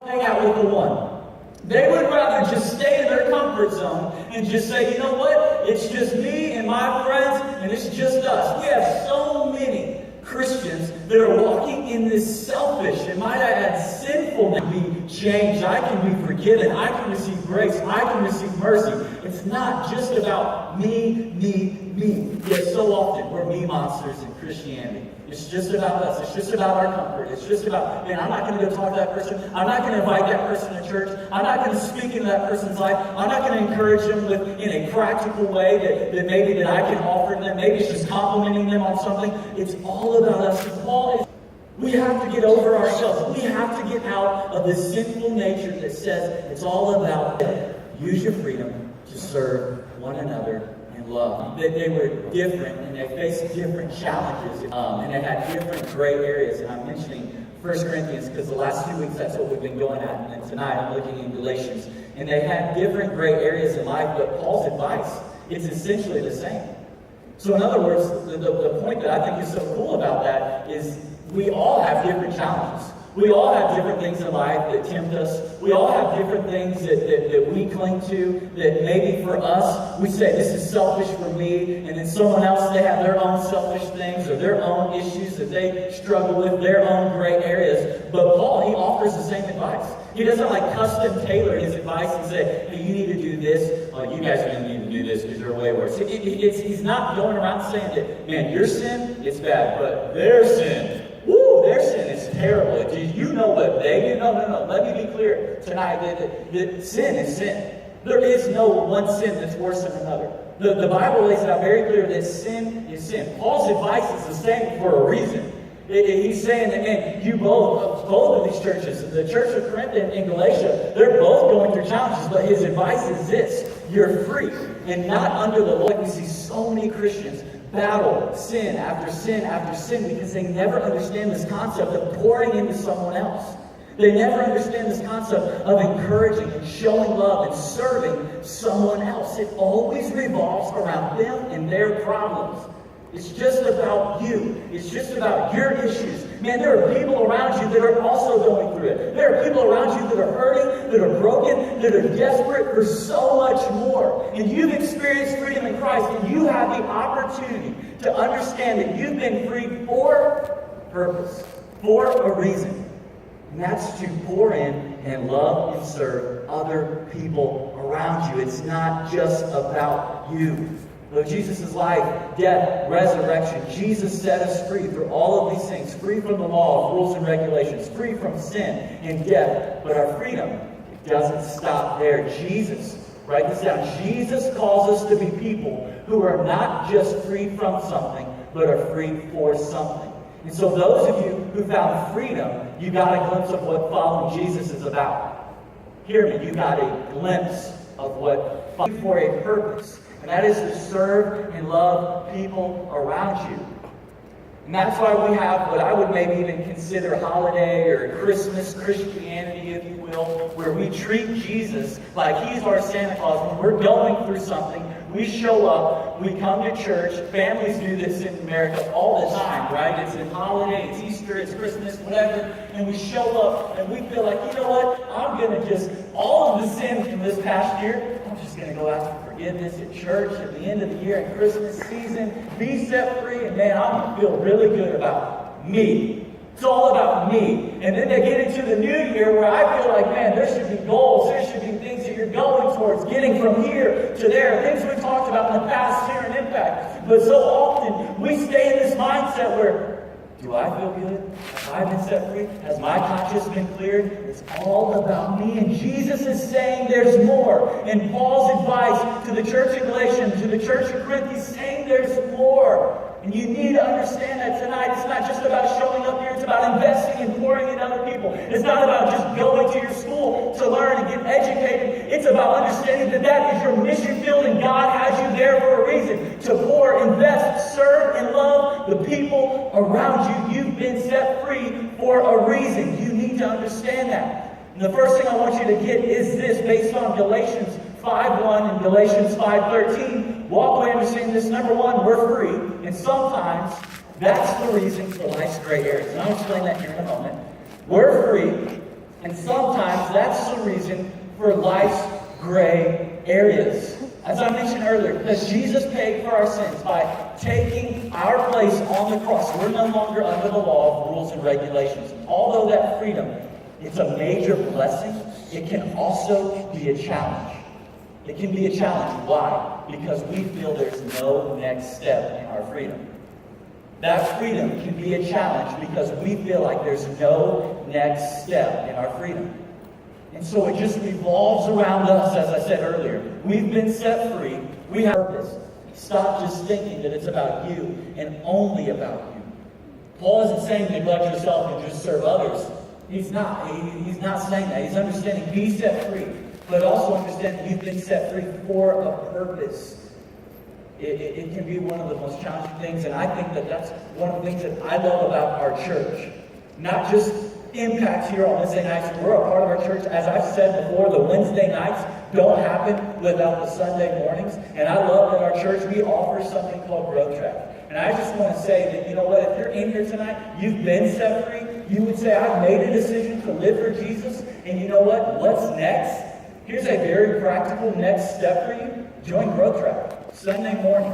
hang out with the one. They would rather just stay in their comfort zone and just say, you know what? It's just me and my friends, and it's just us. We have so many Christians that are walking in this selfish, and might I add, sinfulness. Be changed. I can be forgiven. I can receive grace. I can receive mercy. It's not just about me. Yet so often we're me monsters in Christianity. It's just about us. It's just about our comfort. It's just about, man, I'm not going to go talk to that person. I'm not going to invite that person to church. I'm not going to speak into that person's life. I'm not going to encourage them in a practical way that maybe that I can offer them. Maybe it's just complimenting them on something. It's all about us. We have to get over ourselves. We have to get out of this sinful nature that says it's all about use your freedom to serve one another in love. That they were different and they faced different challenges and they had different gray areas. And I'm mentioning 1 Corinthians because the last 2 weeks that's what we've been going at. And tonight I'm looking in Galatians. And they had different gray areas in life, but Paul's advice, it's essentially the same. So in other words, the point that I think is so cool about that is we all have different challenges. We all have different things in life that tempt us. We all have different things that we cling to, that maybe for us, we say, this is selfish for me, and then someone else, they have their own selfish things or their own issues that they struggle with, their own gray areas. But Paul, he offers the same advice. He doesn't like custom tailor his advice and say, hey, you need to do this. Oh, you guys are going to need to do this because you're way worse. He's not going around saying that, man, your sin, it's bad, but their sin, their sin is terrible. Do you know what they do? No. Let me be clear tonight that sin is sin. There is no one sin that's worse than another. The Bible lays it out very clear that sin is sin. Paul's advice is the same for a reason. He's saying that, man, you both of these churches, the Church of Corinth and Galatia, they're both going through challenges, but his advice is this: you're free and not under the law. We see so many Christians battle sin after sin after sin because they never understand this concept of pouring into someone else. They never understand this concept of encouraging and showing love and serving someone else. It always revolves around them and their problems. It's just about you. It's just about your issues. Man, there are people around you that are also going through it. There are people around you that are hurting, that are broken, that are desperate for so much more. And you've experienced freedom in Christ, and you have the opportunity to understand that you've been free for purpose, for a reason. And that's to pour in and love and serve other people around you. It's not just about you. Though Jesus' life, death, resurrection, Jesus set us free through all of these things, free from the law, rules and regulations, free from sin and death. But our freedom, it doesn't stop there. Jesus, write this down, Jesus calls us to be people who are not just free from something, but are free for something. And so those of you who found freedom, you got a glimpse of what following Jesus is about. Hear me, you got a glimpse of what following for a purpose. And that is to serve and love people around you. And that's why we have what I would maybe even consider holiday or Christmas Christianity, if you will, where we treat Jesus like he's our Santa Claus. When we're going through something, we show up, we come to church. Families do this in America all the time, right? It's a holiday, it's Easter, it's Christmas, whatever. And we show up and we feel like, you know what? I'm going to just, all of the sins from this past year, I'm just going to go ask for forgiveness at church at the end of the year and Christmas season, be set free, and man, I'm going to feel really good about me. It's all about me. And then they get into the new year where I feel like, man, there should be goals, there should be things that you're going towards, getting from here to there, things we talked about in the past here in Impact. But so often we stay in this mindset where, do I feel good? Have I been set free? Has my conscience been cleared? It's all about me. And Jesus is saying there's more. And Paul's advice to the church of Galatia, to the church of Corinth, he's saying there's more. And you need to understand that tonight. It's not just about showing up here. It's about investing and pouring in other people. It's not about just going to your school to learn and get educated. It's about understanding that that is your mission field and God has you there for a reason. To pour, invest, serve, and love the people around you. You've been set free for a reason. You need to understand that. And the first thing I want you to get is this, based on Galatians 5:1 and Galatians 5:13. Walk away understanding this. Number one, we're free. And sometimes that's the reason for life's gray areas. And I'll explain that here in a moment. We're free. And sometimes that's the reason for life's gray areas. As I mentioned earlier, because Jesus paid for our sins by taking our place on the cross. We're no longer under the law of rules and regulations. Although that freedom, it's a major blessing, it can also be a challenge. It can be a challenge. Why? Because we feel there's no next step in our freedom. That freedom can be a challenge because we feel like there's no next step in our freedom. And so it just revolves around us, as I said earlier. We've been set free. We have purpose. Stop just thinking that it's about you and only about you. Paul isn't saying neglect yourself and just serve others. He's not. He's not saying that. He's understanding be set free. But also understand that you've been set free for a purpose. It can be one of the most challenging things, and I think that that's one of the things that I love about our church. Not just Impact here on Wednesday nights. We're a part of our church. As I've said before, the Wednesday nights don't happen without the Sunday mornings. And I love that our church, we offer something called Growth Track. And I just want to say that, you know what, if you're in here tonight, you've been set free, you would say, I've made a decision to live for Jesus, and you know what, what's next? Here's a very practical next step for you. Join Growth Track Sunday morning.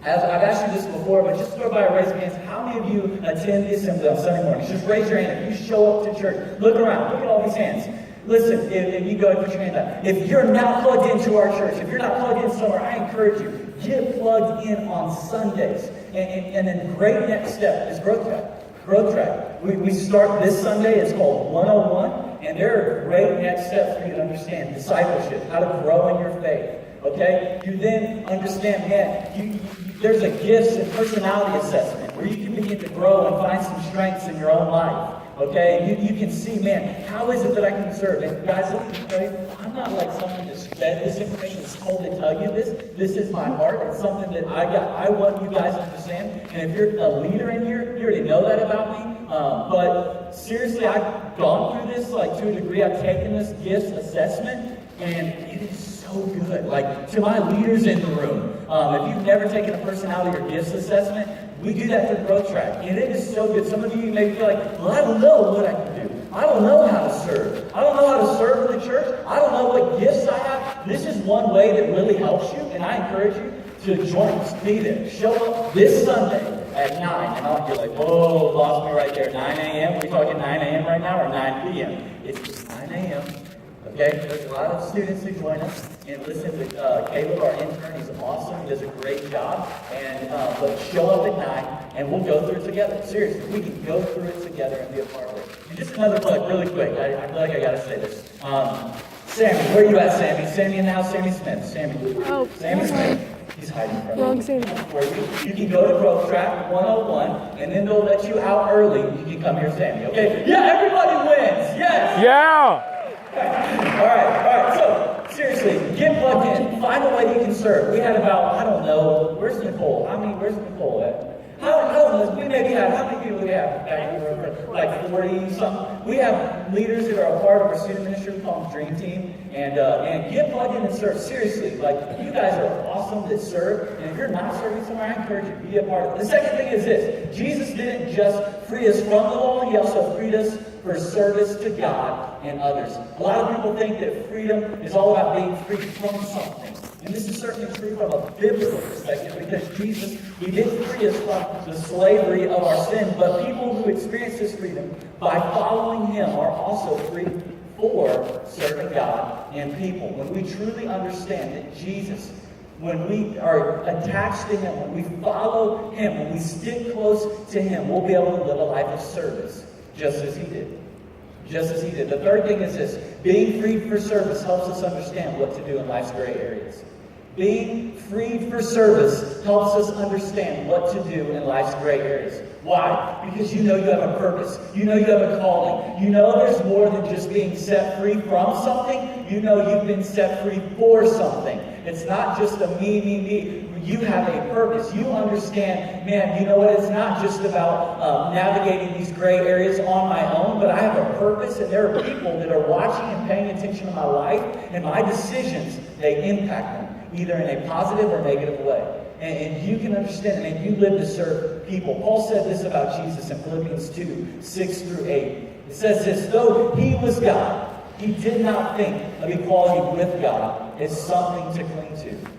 As I've asked you this before, but just go by a raise of hands. How many of you attend the assembly on Sunday mornings? Just raise your hand. If you show up to church, look around. Look at all these hands. Listen, if you go and put your hand up. If you're not plugged into our church, if you're not plugged in somewhere, I encourage you, get plugged in on Sundays. And then great next step is Growth Track. Growth Track. We start this Sunday. It's called 101. And there are great next steps for you to understand. Discipleship, how to grow in your faith. Okay? You then understand, man, there's a gifts and personality assessment where you can begin to grow and find some strengths in your own life. Okay? You can see, man, how is it that I can serve? And guys, let me tell you, I'm not like someone that's fed this information, that's told to tell you this. This is my heart. It's something that I want you guys to understand. And if you're a leader in here, you already know that about me. But seriously, I've gone through this like to a degree. I've taken this gifts assessment, and it is so good. Like, to my leaders in the room, if you've never taken a personality or gifts assessment, we do that through Growth Track, and it is so good. Some of you may feel like, well, I don't know what I can do. I don't know how to serve. I don't know how to serve in the church. I don't know what gifts I have. This is one way that really helps you, and I encourage you to join us. Be there. Show up this Sunday at 9, and I'll be like, whoa, lost me right there. 9 a.m. We talking 9 a.m. right now or 9 p.m.? It's just 9 a.m. Okay, there's a lot of students who join us, and listen to Caleb, our intern. He's awesome. He does a great job. And but show up at 9, and we'll go through it together. Seriously, we can go through it together and be a part of it. And just another plug, really quick. I feel like I gotta say this. Sammy, where are you at, Sammy? Sammy in the house. Sammy Smith. Sammy. Oh, Sammy Smith. He's hiding from wrong you. Sammy. You can go to Growth Track 101, and then they'll let you out early. You can come here, Sammy. Okay? Yeah, everybody wins. Yes. Yeah. All right. So, seriously, get plugged in. Find a way you can serve. We had about, I don't know, where's Nicole? Where's Nicole at? We maybe have, how many people do we have back here? Like 40 something. We have leaders that are a part of our student ministry. We call them Dream Team. And get plugged in and serve. Seriously, like, you guys are awesome that serve. And if you're not serving somewhere, I encourage you to be a part of it. The second thing is this. Jesus didn't just free us from the law. He also freed us for service to God and others. A lot of people think that freedom is all about being free from something. And this is certainly true from a biblical perspective, because Jesus, He didn't free us from the slavery of our sin, but people who experience this freedom by following Him are also free for serving God and people. When we truly understand that Jesus, when we are attached to Him, when we follow Him, when we stick close to Him, we'll be able to live a life of service, just as He did. Just as He did. The third thing is this. Being freed for service helps us understand what to do in life's gray areas. Being freed for service helps us understand what to do in life's gray areas. Why? Because you know you have a purpose. You know you have a calling. You know there's more than just being set free from something. You know you've been set free for something. It's not just a me. You have a purpose. You understand, man, you know what? It's not just about navigating these gray areas on my own, but I have a purpose, and there are people that are watching and paying attention to my life, and my decisions, they impact them, either in a positive or negative way. And you can understand it, and you live to serve people. Paul said this about Jesus in Philippians 2, 6 through 8. It says this, though he was God, he did not think of equality with God as something to cling to.